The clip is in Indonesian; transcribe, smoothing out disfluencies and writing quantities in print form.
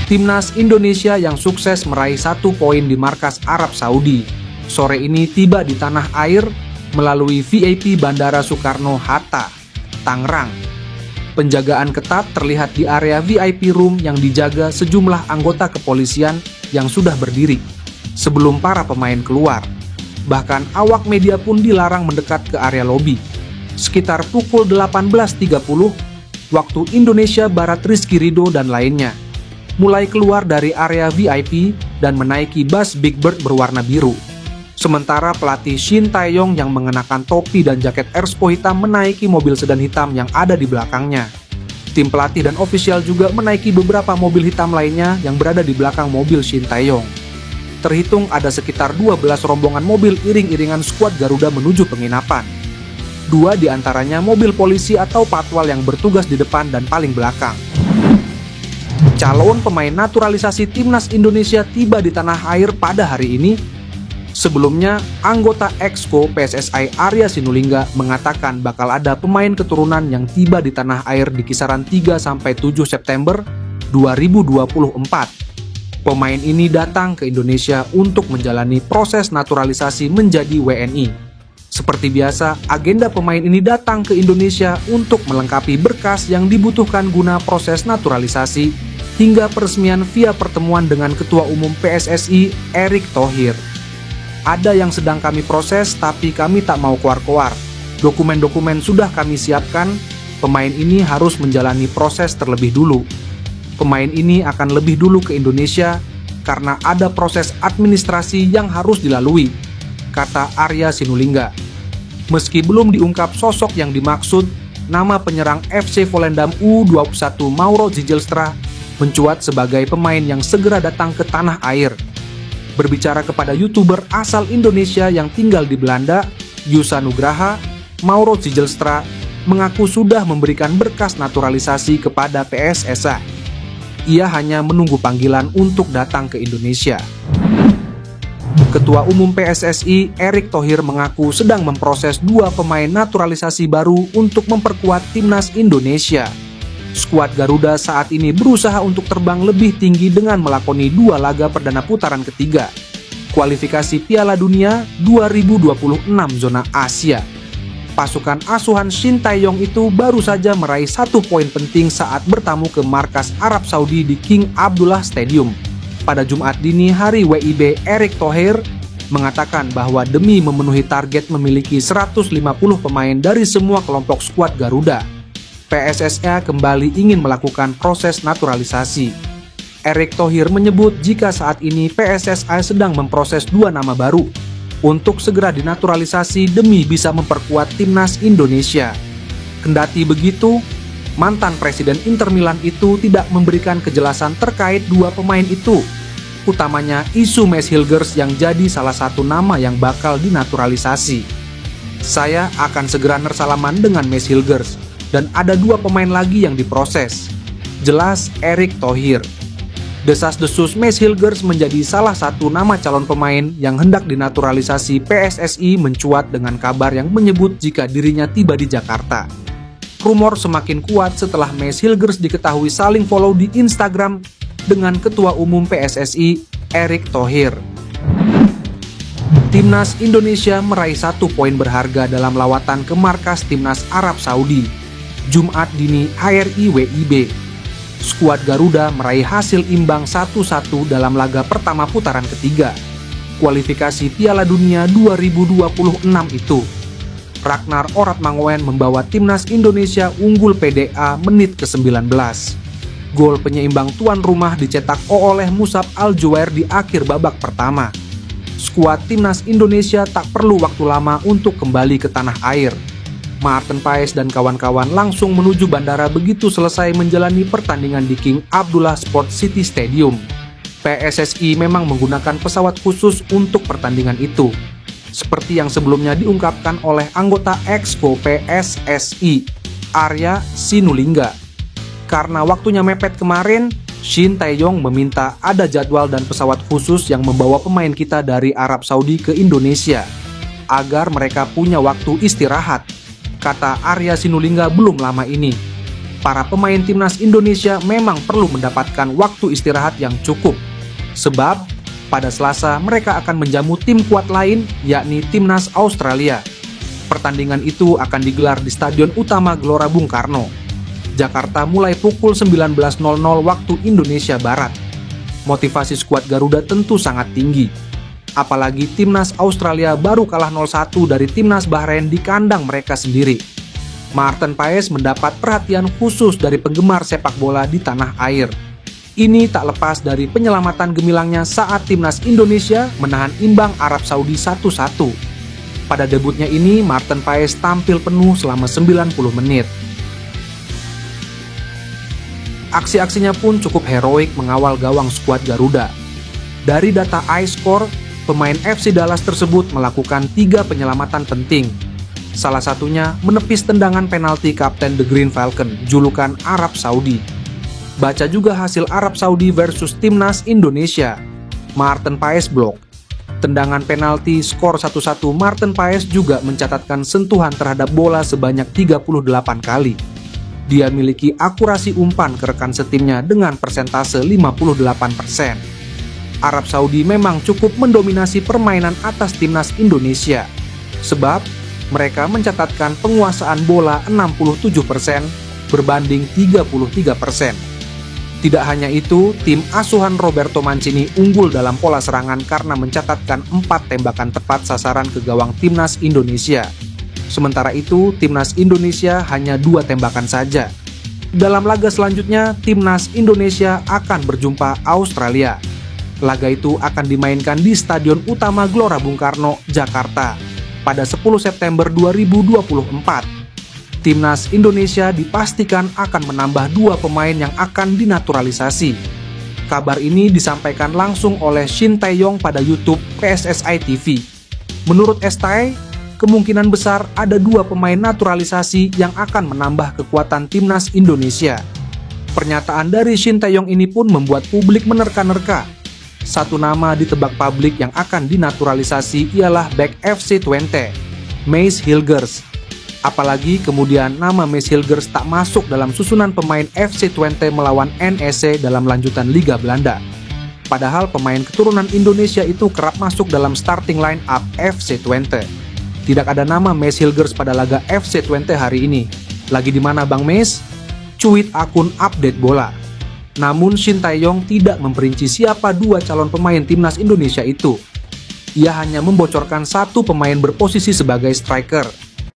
Timnas Indonesia yang sukses meraih 1 poin di markas Arab Saudi, sore ini tiba di tanah air melalui VIP Bandara Soekarno-Hatta, Tangerang. Penjagaan ketat terlihat di area VIP room yang dijaga sejumlah anggota kepolisian yang sudah berdiri sebelum para pemain keluar. Bahkan awak media pun dilarang mendekat ke area lobi. Sekitar pukul 18.30 waktu Indonesia Barat, Rizky Ridho dan lainnya mulai keluar dari area VIP dan menaiki bus Big Bird berwarna biru. Sementara pelatih Shin Tae-yong yang mengenakan topi dan jaket Erspo hitam menaiki mobil sedan hitam yang ada di belakangnya. Tim pelatih dan ofisial juga menaiki beberapa mobil hitam lainnya yang berada di belakang mobil Shin Tae-yong. Terhitung ada sekitar 12 rombongan mobil iring-iringan skuad Garuda menuju penginapan. 2 diantaranya mobil polisi atau patwal yang bertugas di depan dan paling belakang. Calon pemain naturalisasi Timnas Indonesia tiba di tanah air pada hari ini. Sebelumnya, anggota Exco PSSI Arya Sinulinga mengatakan bakal ada pemain keturunan yang tiba di tanah air di kisaran 3-7 September 2024. Pemain ini datang ke Indonesia untuk menjalani proses naturalisasi menjadi WNI. Seperti biasa, agenda pemain ini datang ke Indonesia untuk melengkapi berkas yang dibutuhkan guna proses naturalisasi hingga peresmian via pertemuan dengan Ketua Umum PSSI Erick Thohir. Ada yang sedang kami proses tapi kami tak mau keluar-keluar. Dokumen-dokumen sudah kami siapkan, pemain ini harus menjalani proses terlebih dulu. Pemain ini akan lebih dulu ke Indonesia karena ada proses administrasi yang harus dilalui, kata Arya Sinulinga. Meski belum diungkap sosok yang dimaksud, nama penyerang FC Volendam U21 Mauro Zijlstra mencuat sebagai pemain yang segera datang ke tanah air. Berbicara kepada YouTuber asal Indonesia yang tinggal di Belanda, Yusa Nugraha, Mauro Zijlstra mengaku sudah memberikan berkas naturalisasi kepada PSSI. Ia hanya menunggu panggilan untuk datang ke Indonesia. Ketua Umum PSSI Erick Thohir mengaku sedang memproses 2 pemain naturalisasi baru untuk memperkuat Timnas Indonesia. Skuad Garuda saat ini berusaha untuk terbang lebih tinggi dengan melakoni 2 laga perdana putaran ketiga kualifikasi Piala Dunia 2026 zona Asia. Pasukan asuhan Shin Tae-yong itu baru saja meraih 1 poin penting saat bertamu ke markas Arab Saudi di King Abdullah Stadium. Pada Jumat dini hari WIB, Erick Thohir mengatakan bahwa demi memenuhi target memiliki 150 pemain dari semua kelompok skuad Garuda, PSSI kembali ingin melakukan proses naturalisasi. Erick Thohir menyebut jika saat ini PSSI sedang memproses 2 nama baru untuk segera dinaturalisasi demi bisa memperkuat Timnas Indonesia. Kendati begitu, mantan Presiden Inter Milan itu tidak memberikan kejelasan terkait 2 pemain itu, utamanya isu Mads Hilgers yang jadi salah satu nama yang bakal dinaturalisasi. Saya akan segera nersalaman dengan Mads Hilgers, dan ada 2 pemain lagi yang diproses, jelas Erick Thohir. Desas-desus Mads Hilgers menjadi salah satu nama calon pemain yang hendak dinaturalisasi PSSI mencuat dengan kabar yang menyebut jika dirinya tiba di Jakarta. Rumor semakin kuat setelah Mads Hilgers diketahui saling follow di Instagram dengan Ketua Umum PSSI Erick Thohir. Timnas Indonesia meraih 1 poin berharga dalam lawatan ke markas Timnas Arab Saudi. Jumat dini HRI WIB. Skuad Garuda meraih hasil imbang 1-1 dalam laga pertama putaran ketiga kualifikasi Piala Dunia 2026 itu. Ragnar Oratmangoen membawa Timnas Indonesia unggul PDA menit ke-19. Gol penyeimbang tuan rumah dicetak oleh Musab Al-Juwair di akhir babak pertama. Skuad Timnas Indonesia tak perlu waktu lama untuk kembali ke tanah air. Maarten Paes dan kawan-kawan langsung menuju bandara begitu selesai menjalani pertandingan di King Abdullah Sport City Stadium. PSSI memang menggunakan pesawat khusus untuk pertandingan itu, seperti yang sebelumnya diungkapkan oleh anggota Exco PSSI Arya Sinulinga. Karena waktunya mepet kemarin, Shin Tae-yong meminta ada jadwal dan pesawat khusus yang membawa pemain kita dari Arab Saudi ke Indonesia agar mereka punya waktu istirahat, kata Arya Sinulinga belum lama ini. para pemain timnas Indonesia memang perlu mendapatkan waktu istirahat yang cukup. Sebab, pada Selasa mereka akan menjamu tim kuat lain, yakni timnas Australia. Pertandingan itu akan digelar di Stadion Utama Gelora Bung Karno, Jakarta mulai pukul 19.00 waktu Indonesia Barat. Motivasi skuad Garuda tentu sangat tinggi. Apalagi timnas Australia baru kalah 0-1 dari timnas Bahrain di kandang mereka sendiri. Maarten Paes mendapat perhatian khusus dari penggemar sepak bola di tanah air. Ini tak lepas dari penyelamatan gemilangnya saat timnas Indonesia menahan imbang Arab Saudi 1-1. Pada debutnya ini, Maarten Paes tampil penuh selama 90 menit. Aksi-aksinya pun cukup heroik mengawal gawang skuad Garuda. Dari data iScore, pemain FC Dallas tersebut melakukan 3 penyelamatan penting. Salah satunya menepis tendangan penalti kapten The Green Falcon, julukan Arab Saudi. Baca juga hasil Arab Saudi versus timnas Indonesia. Maarten Paes blok. Tendangan penalti skor 1-1. Maarten Paes juga mencatatkan sentuhan terhadap bola sebanyak 38 kali. Dia miliki akurasi umpan ke rekan setimnya dengan persentase 58%. Arab Saudi memang cukup mendominasi permainan atas timnas Indonesia. Sebab mereka mencatatkan penguasaan bola 67% berbanding 33%. Tidak hanya itu, tim asuhan Roberto Mancini unggul dalam pola serangan karena mencatatkan 4 tembakan tepat sasaran ke gawang timnas Indonesia. Sementara itu, timnas Indonesia hanya 2 tembakan saja. Dalam laga selanjutnya, timnas Indonesia akan berjumpa Australia. Laga itu akan dimainkan di Stadion Utama Gelora Bung Karno, Jakarta, pada 10 September 2024. Timnas Indonesia dipastikan akan menambah 2 pemain yang akan dinaturalisasi. Kabar ini disampaikan langsung oleh Shin Tae-yong pada YouTube PSSI TV. Menurut STI, kemungkinan besar ada 2 pemain naturalisasi yang akan menambah kekuatan timnas Indonesia. Pernyataan dari Shin Tae-yong ini pun membuat publik menerka-nerka. Satu nama ditebak publik yang akan dinaturalisasi ialah bek FC Twente, Mace Hilgers. Apalagi kemudian nama Mace Hilgers tak masuk dalam susunan pemain FC Twente melawan NEC dalam lanjutan Liga Belanda. Padahal pemain keturunan Indonesia itu kerap masuk dalam starting line up FC Twente. Tidak ada nama Mace Hilgers pada laga FC Twente hari ini. Lagi di mana Bang Mace? Cuit akun Update Bola. Namun Shin Tae-yong tidak memperinci siapa 2 calon pemain timnas Indonesia itu. Ia hanya membocorkan 1 pemain berposisi sebagai striker,